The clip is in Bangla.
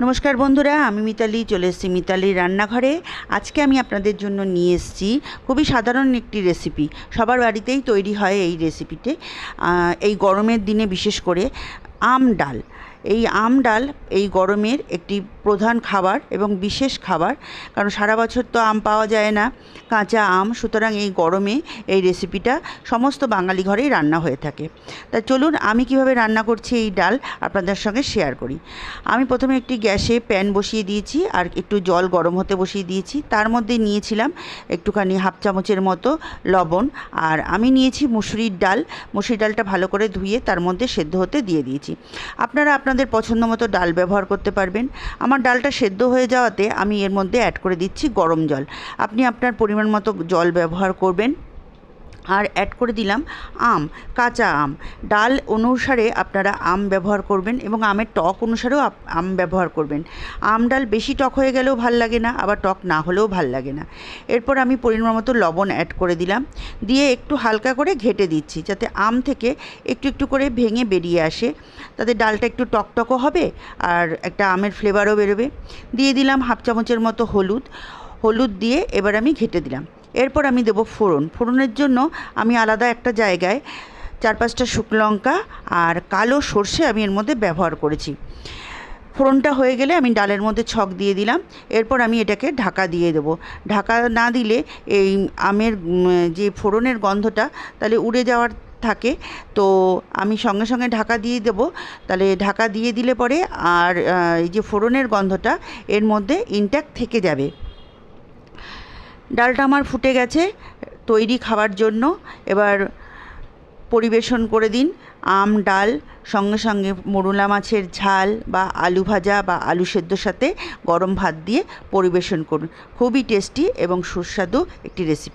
নমস্কার বন্ধুরা, আমি মিতালি চলে এসেছি মিতালির রান্নাঘরে। আজকে আমি আপনাদের জন্য নিয়ে এসেছি খুবই সাধারণ একটি রেসিপি। সবার বাড়িতেই তৈরি হয় এই রেসিপিতে। এই গরমের দিনে বিশেষ করে আম ডাল। এই আম ডাল এই গরমের একটি প্রধান খাবার এবং বিশেষ খাবার, কারণ সারা বছর তো আম পাওয়া যায় না, কাঁচা আম। সুতরাং এই গরমে এই রেসিপিটা সমস্ত বাঙালি ঘরেই রান্না হয়ে থাকে। তা চলুন আমি কিভাবে রান্না করছি এই ডাল আপনাদের সঙ্গে শেয়ার করি। আমি প্রথমে একটি গ্যাসে প্যান বসিয়ে দিয়েছি আর একটু জল গরম হতে বসিয়ে দিয়েছি। তার মধ্যে নিয়েছিলাম একটুখানি হাফ চামচের মতো লবণ, আর আমি নিয়েছি মুসুরির ডাল। মুসুরির ডালটা ভালো করে ধুয়ে তার মধ্যে সেদ্ধ হতে দিয়ে দিয়েছি। আপনারা আপনাদের পছন্দ মতো ডাল ব্যবহার করতে পারবেন। আমার ডালটা সেদ্ধ হয়ে যাওয়াতে আমি এর মধ্যে অ্যাড করে দিচ্ছি গরম জল। আপনি আপনার পরিমাণ মতো জল ব্যবহার করবেন। আর অ্যাড করে দিলাম কাঁচা আম। ডাল অনুসারে আপনারা আম ব্যবহার করবেন এবং আমের টক অনুসারেও আম ব্যবহার করবেন। আম ডাল বেশি টক হয়ে গেলেও ভাল লাগে না, আবার টক না হলেও ভাল লাগে না। এরপর আমি পরিমাণ মতো লবণ অ্যাড করে দিলাম, দিয়ে একটু হালকা করে ঘেঁটে দিচ্ছি যাতে আম থেকে একটু একটু করে ভেঙে বেরিয়ে আসে। তাতে ডালটা একটু টকটকও হবে আর একটা আমের ফ্লেভারও বেরোবে। দিয়ে দিলাম হাফ চামচের মতো হলুদ দিয়ে এবার আমি ঘেঁটে দিলাম। এরপর আমি দেবো ফোড়নের জন্য আমি আলাদা একটা জায়গায় 4-5টা শুকনো লঙ্কা আর কালো সর্ষে আমি এর মধ্যে ব্যবহার করেছি। ফোড়নটা হয়ে গেলে আমি ডালের মধ্যে ছক দিয়ে দিলাম। এরপর আমি এটাকে ঢাকা দিয়ে দেবো। ঢাকা না দিলে এই আমের যে ফোড়নের গন্ধটা তাহলে উড়ে যাওয়ার থাকে, তো আমি সঙ্গে সঙ্গে ঢাকা দিয়ে দেবো। তাহলে ঢাকা দিয়ে দিলে পরে আর এই যে ফোড়নের গন্ধটা এর মধ্যে ইনট্যাক্ট থেকে যাবে। ডালটা আমার ফুটে গেছে তৈরি খাওয়ার জন্য। এবার পরিবেশন করে দিন আম ডাল, সঙ্গে সঙ্গে মোরলা মাছের ঝাল বা আলু ভাজা বা আলু সেদ্ধর সাথে গরম ভাত দিয়ে পরিবেশন করুন। খুবই টেস্টি এবং সুস্বাদু একটি রেসিপি।